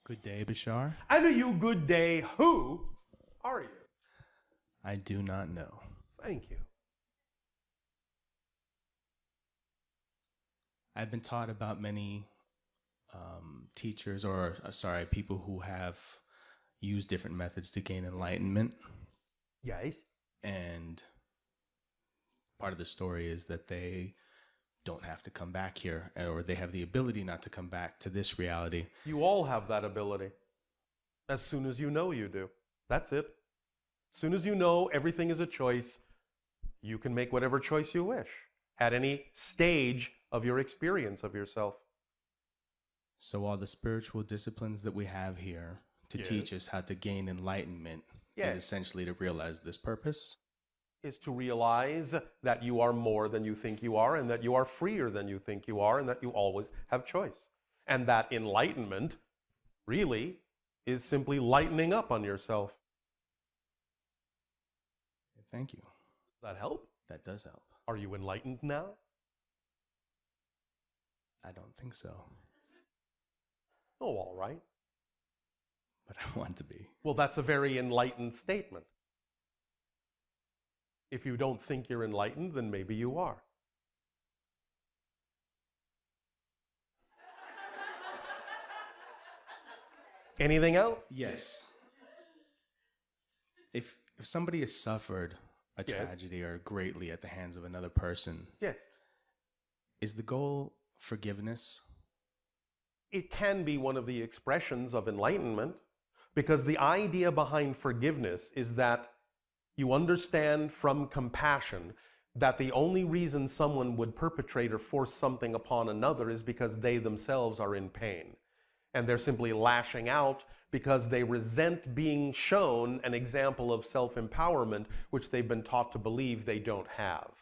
Good day, Bashar. And a you good day, who are you? I do not know. Thank you. I've been taught about many teachers, or people who have used different methods to gain enlightenment. Yes. And part of the story is that they don't have to come back here, or they have the ability not to come back to this reality. You all have that ability. As soon as you know you do. That's it. As soon as you know everything is a choice, you can make whatever choice you wish at any stage of your experience of yourself. So all the spiritual disciplines that we have here to Yes. teach us how to gain enlightenment Yes. is essentially to realize this purpose. Is to realize that you are more than you think you are, and that you are freer than you think you are, and that you always have choice. And that enlightenment really is simply lightening up on yourself. Thank you. Does that help? That does help. Are you enlightened now? I don't think so, Oh, all right. but I want to be. Well, that's a very enlightened statement. If you don't think you're enlightened, then maybe you are. Anything else? Yes. If somebody has suffered a Yes. tragedy or greatly at the hands of another person, Yes. is the goal forgiveness? It can be one of the expressions of enlightenment, because the idea behind forgiveness is that you understand from compassion that the only reason someone would perpetrate or force something upon another is because they themselves are in pain. And they're simply lashing out because they resent being shown an example of self-empowerment which they've been taught to believe they don't have.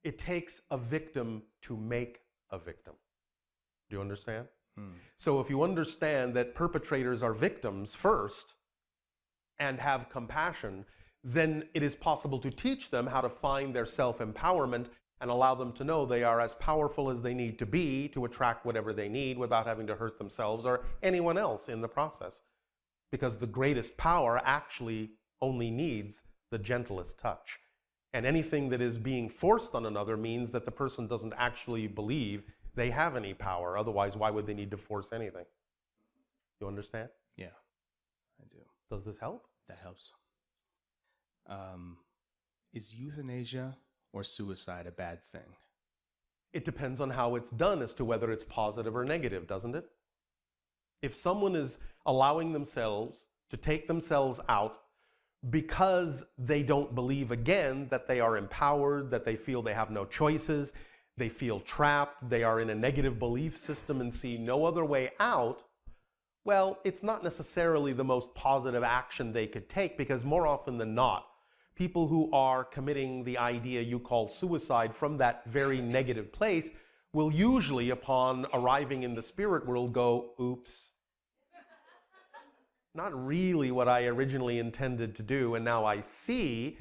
It takes a victim to make a victim. Do you understand? So if you understand that perpetrators are victims first and have compassion, then it is possible to teach them how to find their self-empowerment and allow them to know they are as powerful as they need to be to attract whatever they need without having to hurt themselves or anyone else in the process. Because the greatest power actually only needs the gentlest touch. And anything that is being forced on another means that the person doesn't actually believe they have any power. Otherwise, why would they need to force anything? You understand? Yeah, I do. Does this help? That helps. Is euthanasia or suicide a bad thing? It depends on how it's done as to whether it's positive or negative, doesn't it? If someone is allowing themselves to take themselves out because they don't believe again that they are empowered, that they feel they have no choices, they feel trapped, they are in a negative belief system and see no other way out, well, it's not necessarily the most positive action they could take, because more often than not, people who are committing the idea you call suicide from that very negative place will usually, upon arriving in the spirit world, go, oops, not really what I originally intended to do, and now I see,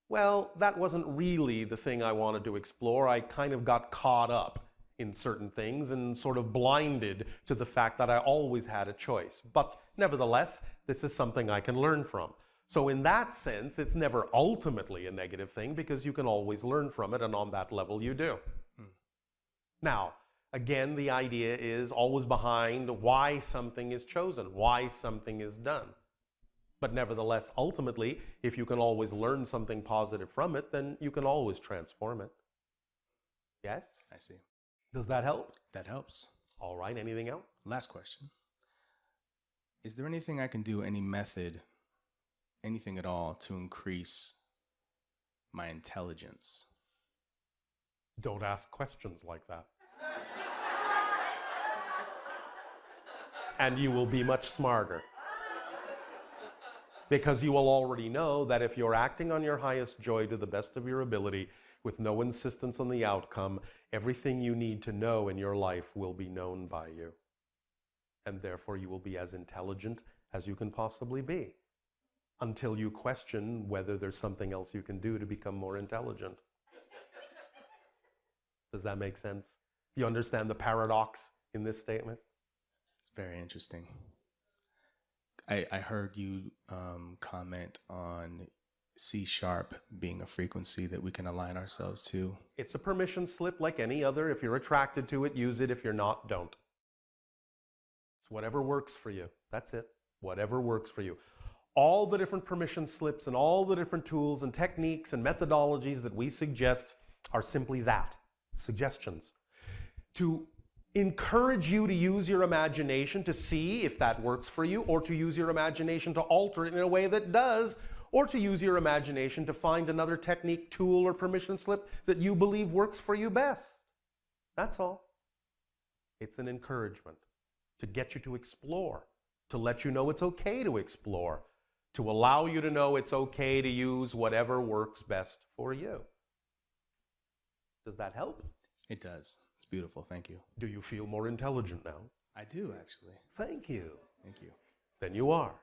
well, that wasn't really the thing I wanted to explore. I kind of got caught up in certain things and sort of blinded to the fact that I always had a choice. But nevertheless, this is something I can learn from. So in that sense, it's never ultimately a negative thing, because you can always learn from it, and on that level you do. Now, again, the idea is always behind why something is chosen, why something is done. But nevertheless, ultimately, if you can always learn something positive from it, then you can always transform it. Yes? I see. Does that help? That helps. All right, anything else? Last question. Is there anything I can do, any method, anything at all, to increase my intelligence? Don't ask questions like that. And you will be much smarter. Because you will already know that if you're acting on your highest joy to the best of your ability, with no insistence on the outcome, everything you need to know in your life will be known by you. And therefore you will be as intelligent as you can possibly be, until you question whether there's something else you can do to become more intelligent. Does that make sense? You understand the paradox in this statement? It's Very interesting. I heard you comment on C sharp being a frequency that we can align ourselves to. It's a permission slip like any other. If you're attracted to it, use it. If you're not, don't. It's whatever works for you. That's it. Whatever works for you. All the different permission slips and all the different tools and techniques and methodologies that we suggest are simply that, suggestions. To encourage you to use your imagination to see if that works for you, or to use your imagination to alter it in a way that does, or to use your imagination to find another technique, tool, or permission slip that you believe works for you best. That's all. It's an encouragement to get you to explore, to let you know it's okay to explore, to allow you to know it's okay to use whatever works best for you. Does that help? It does. It's beautiful. Thank you. Do you feel more intelligent now? I do, actually. Thank you. Thank you. Then you are.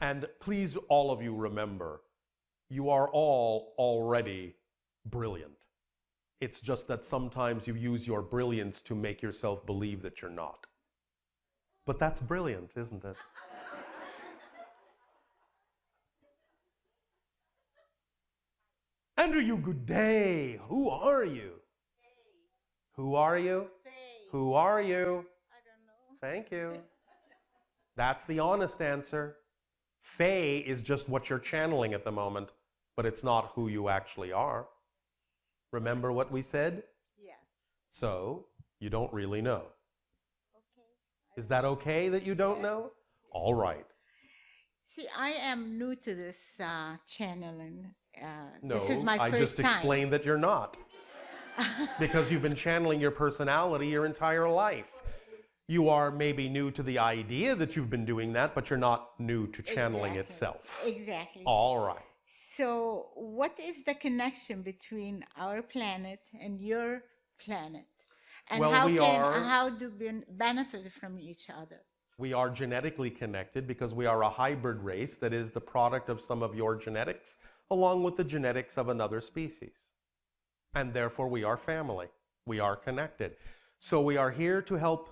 And please, all of you, remember, you are all already brilliant. It's just that sometimes you use your brilliance to make yourself believe that you're not. But that's brilliant, isn't it? Andrew, good day. Who are you? Faye. Who are you? Faye. Who are you? I don't know. Thank you. That's the honest answer. Faye is just what you're channeling at the moment, but it's not who you actually are. Remember what we said? Yes. So, you don't really know. Okay. Is that okay that you don't know? All right. See, I am new to this channeling. No, this is my I first just time. explained that you're not. Because you've been channeling your personality your entire life. You are maybe new to the idea that you've been doing that, but you're not new to channeling itself. Exactly. All right. So, what is the connection between our planet and your planet? And Well, how do we benefit from each other? We are genetically connected because we are a hybrid race that is the product of some of your genetics along with the genetics of another species. And therefore we are family. We are connected. So we are here to help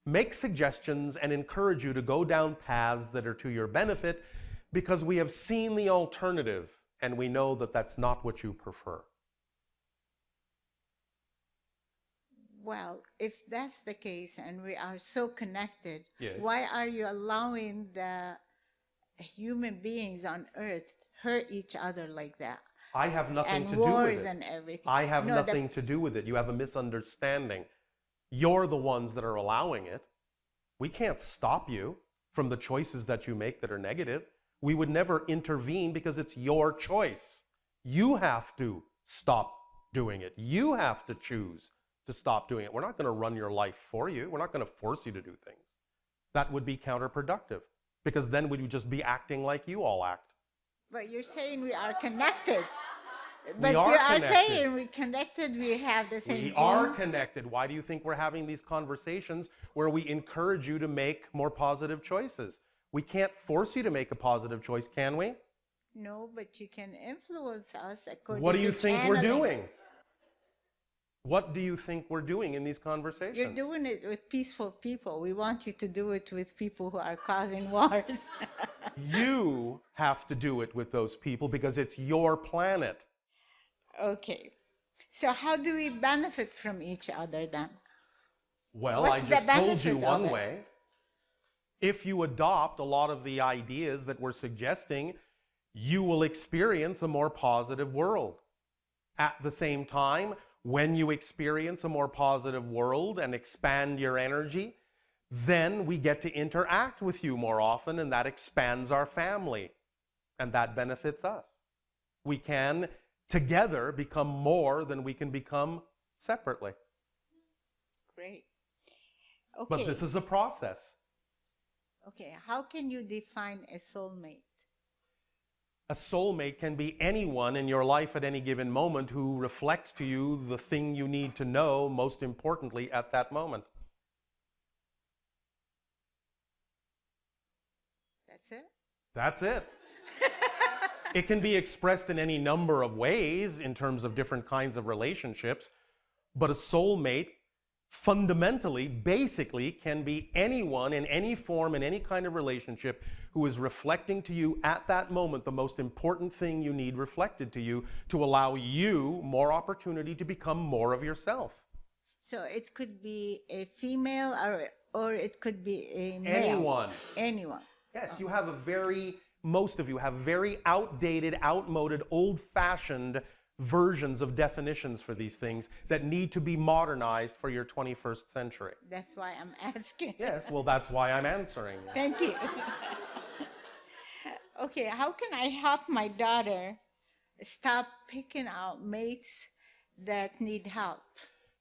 make suggestions and encourage you to go down paths that are to your benefit because we have seen the alternative and we know that that's not what you prefer. Well, if that's the case and we are so connected, Yes. why are you allowing the human beings on Earth hurt each other like that? I have nothing And to do with wars it. and everything. I have No, nothing to do with it. You have a misunderstanding. You're the ones that are allowing it. We can't stop you from the choices that you make that are negative. We would never intervene because it's your choice. You have to stop doing it. You have to choose to stop doing it. We're not going to run your life for you. We're not going to force you to do things. That would be counterproductive because then we would just be acting like you all act. But you're saying we are connected. We But are you are connected. saying we're connected, we have the same We genes. are connected. Why do you think we're having these conversations where we encourage you to make more positive choices? We can't force you to make a positive choice, can we? No, but you can influence us according to What do you think we're channeling. doing? What do you think we're doing in these conversations? You're doing it with peaceful people. We want you to do it with people who are causing wars. You have to do it with those people because it's your planet. Okay. So how do we benefit from each other then? Well, What's I the just told you benefit of one it? way. If you adopt a lot of the ideas that we're suggesting, you will experience a more positive world. At the same time, when you experience a more positive world and expand your energy, then we get to interact with you more often, and that expands our family, and that benefits us. We can together become more than we can become separately. Great. Okay. But this is a process. Okay. How can you define a soulmate? A soulmate can be anyone in your life at any given moment who reflects to you the thing you need to know most importantly at that moment. That's it? That's it. It can be expressed in any number of ways in terms of different kinds of relationships, but a soulmate fundamentally, basically, can be anyone in any form, in any kind of relationship who is reflecting to you at that moment the most important thing you need reflected to you to allow you more opportunity to become more of yourself. So it could be a female or it could be a male. Anyone. Anyone. Yes, you have most of you have very outdated, outmoded, old-fashioned versions of definitions for these things that need to be modernized for your 21st century. That's why I'm asking. Yes, well, that's why I'm answering. Thank you. Okay, how can I help my daughter stop picking out mates that need help?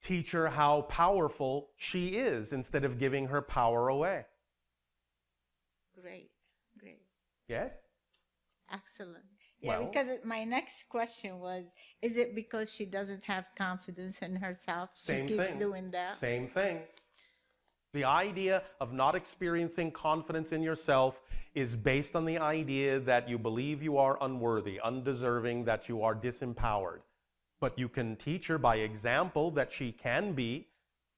Teach her how powerful she is instead of giving her power away. Great, great. Yes? Excellent. Yeah, Well, because my next question was, is it because she doesn't have confidence in herself? Same She keeps thing. doing that? Same thing. The idea of not experiencing confidence in yourself is based on the idea that you believe you are unworthy, undeserving, that you are disempowered. But you can teach her by example that she can be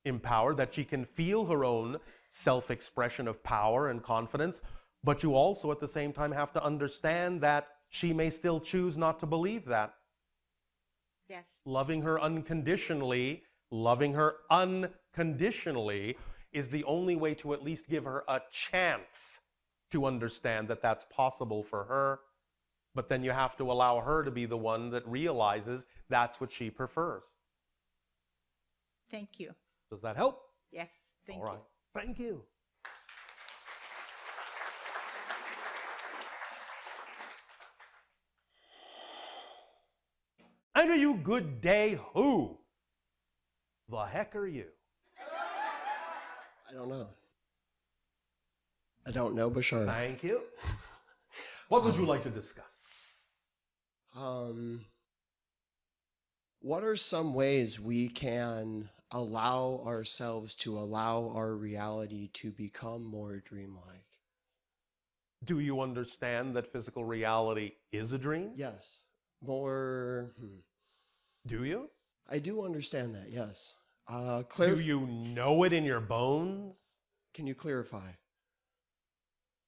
empowered, that she can feel her own self-expression of power and confidence, but you also at the same time have to understand that she may still choose not to believe that. Yes. Loving her unconditionally is the only way to at least give her a chance to understand that that's possible for her. But then you have to allow her to be the one that realizes that's what she prefers. Thank you. Does that help? Yes, thank All right. you. Thank you. And are you good day who? The heck are you? I don't know. I don't know, Bashar. Thank you. What would you like to discuss? What are some ways we can allow ourselves to allow our reality to become more dreamlike? Do you understand that physical reality is a dream? Yes. More. Do you? I do understand that, yes. Do you know it in your bones? Can you clarify?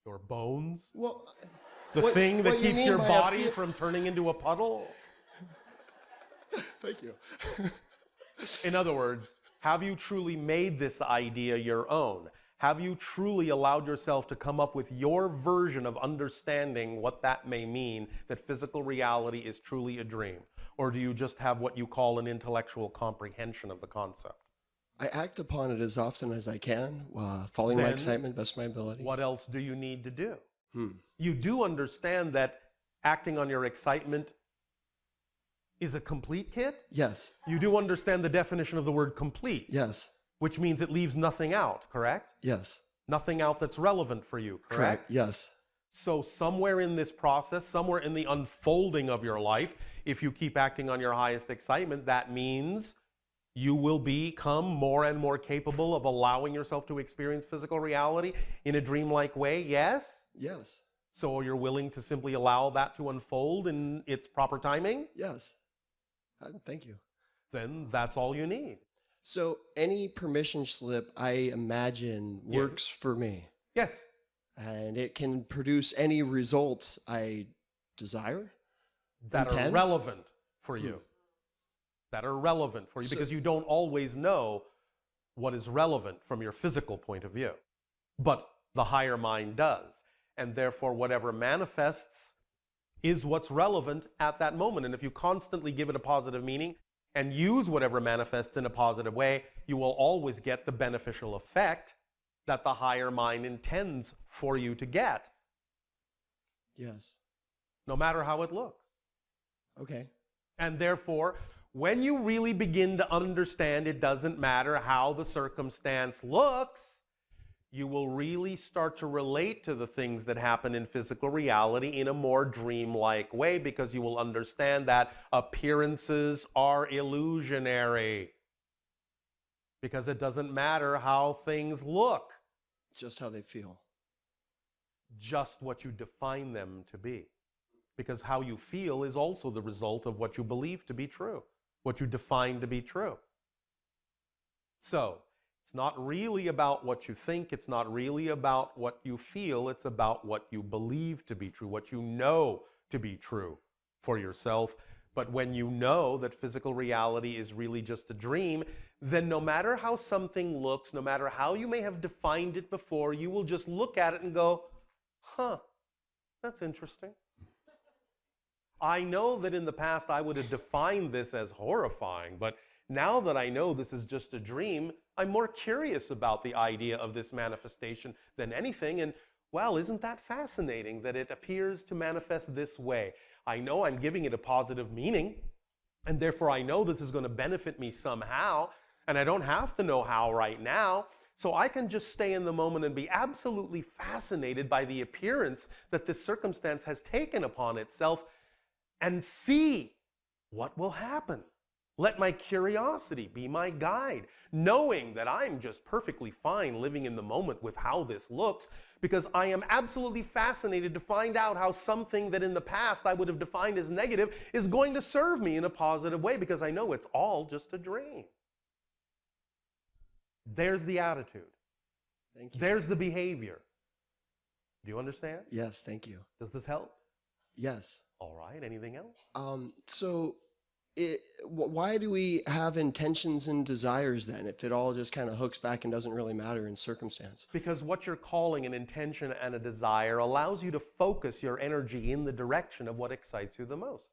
Your bones? Well, The thing that what you keeps mean your by body from turning into a puddle? Thank you. In other words, have you truly made this idea your own? Have you truly allowed yourself to come up with your version of understanding what that may mean, that physical reality is truly a dream? Or do you just have what you call an intellectual comprehension of the concept? I act upon it as often as I can, following my Then excitement, best of my ability. What else do you need to do? You do understand that acting on your excitement is a complete kit? Yes. You do understand the definition of the word complete, Yes. which means it leaves nothing out, correct? Yes. Nothing out that's relevant for you, correct? Yes. So somewhere in this process, somewhere in the unfolding of your life, if you keep acting on your highest excitement, that means you will become more and more capable of allowing yourself to experience physical reality in a dreamlike way, yes? Yes. So you're willing to simply allow that to unfold in its proper timing? Yes. Thank you. Then that's all you need. So any permission slip, I imagine, works for me. Yes. And it can produce any results I desire? That are relevant for you. That are relevant for you, because you don't always know what is relevant from your physical point of view. But the higher mind does. And therefore, whatever manifests is what's relevant at that moment. And if you constantly give it a positive meaning and use whatever manifests in a positive way, you will always get the beneficial effect that the higher mind intends for you to get. Yes. No matter how it looks. Okay. And therefore, when you really begin to understand it doesn't matter how the circumstance looks, you will really start to relate to the things that happen in physical reality in a more dreamlike way, because you will understand that appearances are illusionary. Because it doesn't matter how things look. Just how they feel. Just what you define them to be. because how you feel is also the result of what you believe to be true, what you define to be true. So, it's not really about what you think, it's not really about what you feel, it's about what you believe to be true, what you know to be true for yourself. But when you know that physical reality is really just a dream, then no matter how something looks, no matter how you may have defined it before, you will just look at it and go, huh, that's interesting. I know that in the past I would have defined this as horrifying, but now that I know this is just a dream, I'm more curious about the idea of this manifestation than anything. And, well, isn't that fascinating that it appears to manifest this way? I know I'm giving it a positive meaning, and therefore I know this is going to benefit me somehow, and I don't have to know how right now. So I can just stay in the moment and be absolutely fascinated by the appearance that this circumstance has taken upon itself and see what will happen. Let my curiosity be my guide, knowing that I'm just perfectly fine living in the moment with how this looks, because I am absolutely fascinated to find out how something that in the past I would have defined as negative is going to serve me in a positive way, because I know it's all just a dream. There's the attitude. Thank you. There's the behavior. Do you understand? Yes, thank you. Does this help? Yes. All right, anything else? So why do we have intentions and desires then, if it all just kind of hooks back and doesn't really matter in circumstance? Because what you're calling an intention and a desire allows you to focus your energy in the direction of what excites you the most.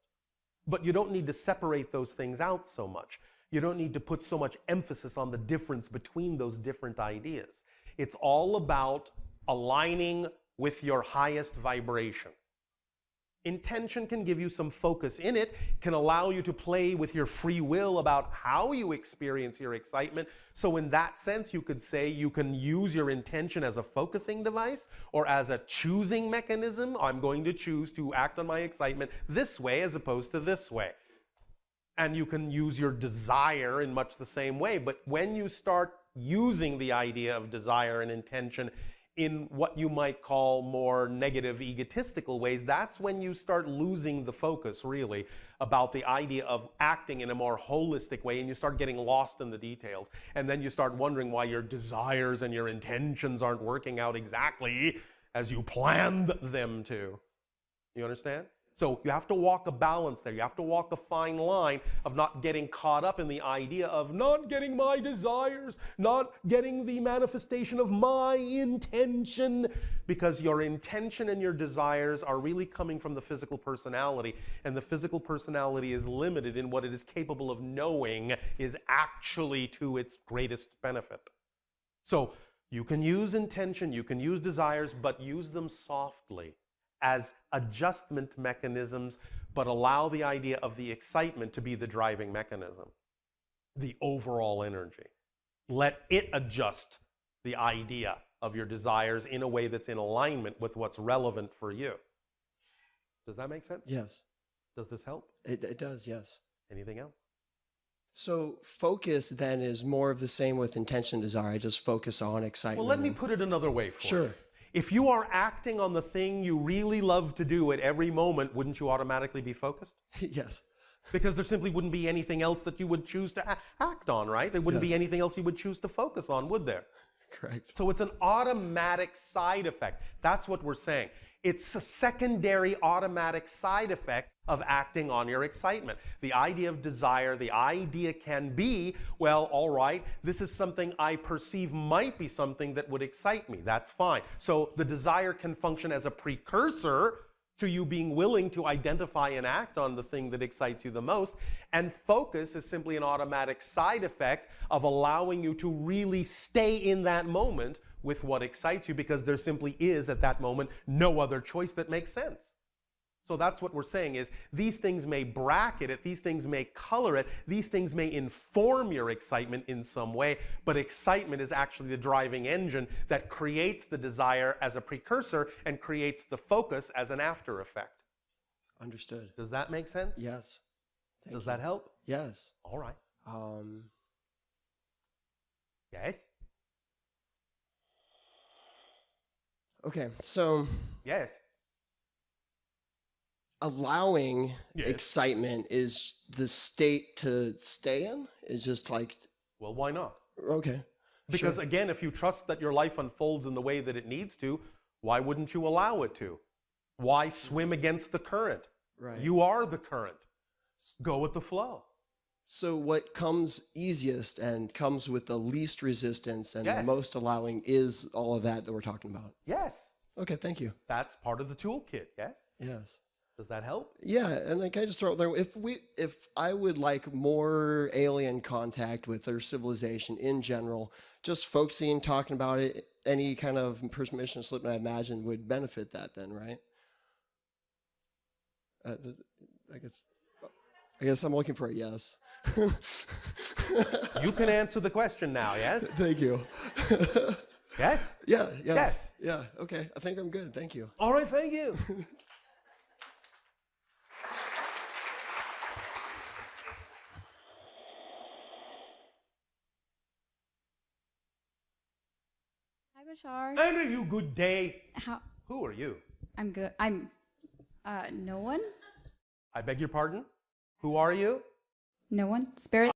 But you don't need to separate those things out so much. You don't need to put so much emphasis on the difference between those different ideas. It's all about aligning with your highest vibration. Intention can give you some focus in it, can allow you to play with your free will about how you experience your excitement. So in that sense, you could say you can use your intention as a focusing device or as a choosing mechanism. I'm going to choose to act on my excitement this way as opposed to this way. And you can use your desire in much the same way. But when you start using the idea of desire and intention in what you might call more negative, egotistical ways, that's when you start losing the focus, really, about the idea of acting in a more holistic way, and you start getting lost in the details. And then you start wondering why your desires and your intentions aren't working out exactly as you planned them to. You understand? So you have to walk a balance there. You have to walk a fine line of not getting caught up in the idea of not getting my desires, not getting the manifestation of my intention, because your intention and your desires are really coming from the physical personality, and the physical personality is limited in what it is capable of knowing is actually to its greatest benefit. So you can use intention, you can use desires, but use them softly, as adjustment mechanisms, but allow the idea of the excitement to be the driving mechanism, the overall energy. Let it adjust the idea of your desires in a way that's in alignment with what's relevant for you. Does that make sense? Yes. Does this help? It does, yes. Anything else? So focus then is more of the same with intention, desire. I just focus on excitement. Well, let me put it another way for you. Sure. If you are acting on the thing you really love to do at every moment, wouldn't you automatically be focused? Yes. Because there simply wouldn't be anything else that you would choose to act on, right? There wouldn't be anything else you would choose to focus on, would there? Correct. So it's an automatic side effect. That's what we're saying. It's a secondary automatic side effect of acting on your excitement. The idea of desire, the idea can be, well, all right, this is something I perceive might be something that would excite me. That's fine. So the desire can function as a precursor to you being willing to identify and act on the thing that excites you the most. And focus is simply an automatic side effect of allowing you to really stay in that moment with what excites you, because there simply is at that moment no other choice that makes sense. So that's what we're saying is these things may bracket it, these things may color it, these things may inform your excitement in some way, but excitement is actually the driving engine that creates the desire as a precursor and creates the focus as an after effect. Understood. Does that make sense? Yes. Does that help? Yes. All right. Yes? Okay, so Yes. allowing Yes. excitement is the state to stay in? Is just like, Well, why not? okay. Because sure. again, if you trust that your life unfolds in the way that it needs to, why wouldn't you allow it to? Why swim against the current? Right. You are the current. Go with the flow. So what comes easiest and comes with the least resistance and the Yes. most allowing is all of that we're talking about. Yes. Okay, thank you. That's part of the toolkit, yes? Yes. Does that help? Yeah, and then can I just throw out there, if I would like more alien contact with their civilization in general, just focusing, talking about it, any kind of permission slip I imagine would benefit that then, right? I guess I'm looking for a yes. You can answer the question now, yes? Thank you. Yes? Yeah, yes. Yes. Yeah, okay. I think I'm good. Thank you. All right, thank you. Hi, Bashar. And are you good day? How? Who are you? I'm good. No one? I beg your pardon? Who are you? No one? Spirit?